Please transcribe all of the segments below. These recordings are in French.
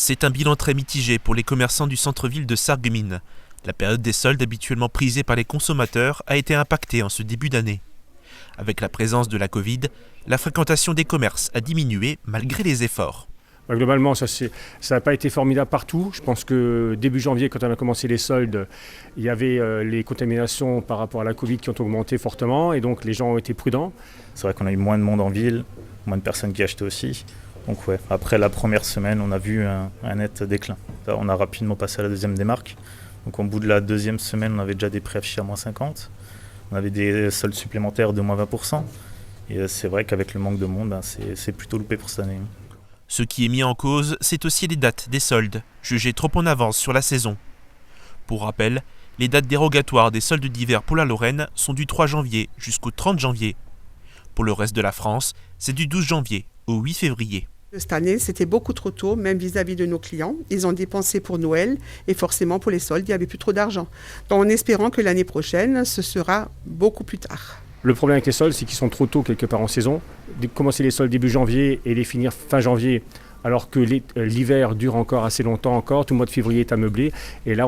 C'est un bilan très mitigé pour les commerçants du centre-ville de Sarreguemines. La période des soldes habituellement prisée par les consommateurs a été impactée en ce début d'année. Avec la présence de la Covid, la fréquentation des commerces a diminué malgré les efforts. Globalement, ça n'a pas été formidable partout. Je pense que début janvier, quand on a commencé les soldes, il y avait les contaminations par rapport à la Covid qui ont augmenté fortement et donc les gens ont été prudents. C'est vrai qu'on a eu moins de monde en ville, moins de personnes qui achetaient aussi. Donc ouais, après la première semaine, on a vu un net déclin. Là, on a rapidement passé à la deuxième démarque. Donc au bout de la deuxième semaine, on avait déjà des prix affichés à moins 50. On avait des soldes supplémentaires de moins 20%. Et c'est vrai qu'avec le manque de monde, c'est plutôt loupé pour cette année. Ce qui est mis en cause, c'est aussi les dates des soldes, jugées trop en avance sur la saison. Pour rappel, les dates dérogatoires des soldes d'hiver pour la Lorraine sont du 3 janvier jusqu'au 30 janvier. Pour le reste de la France, c'est du 12 janvier au 8 février. Cette année, c'était beaucoup trop tôt, même vis-à-vis de nos clients. Ils ont dépensé pour Noël et forcément pour les soldes, il n'y avait plus trop d'argent. Donc en espérant que l'année prochaine, ce sera beaucoup plus tard. Le problème avec les soldes, c'est qu'ils sont trop tôt quelque part en saison. Commencer les soldes début janvier et les finir fin janvier, alors que l'hiver dure encore assez longtemps encore. Tout le mois de février est améublé. Et là,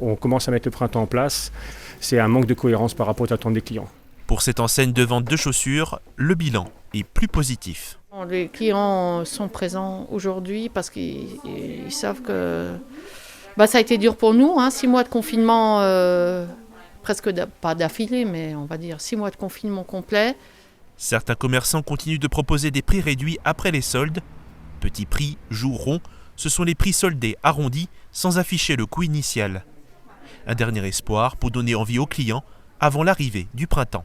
on commence à mettre le printemps en place. C'est un manque de cohérence par rapport aux attentes des clients. Pour cette enseigne de vente de chaussures, le bilan est plus positif. Les clients sont présents aujourd'hui parce qu'ils savent que ça a été dur pour nous. 6 mois de confinement, presque pas d'affilée, mais on va dire 6 mois de confinement complet. Certains commerçants continuent de proposer des prix réduits après les soldes. Petits prix, jour rond, ce sont les prix soldés arrondis sans afficher le coût initial. Un dernier espoir pour donner envie aux clients avant l'arrivée du printemps.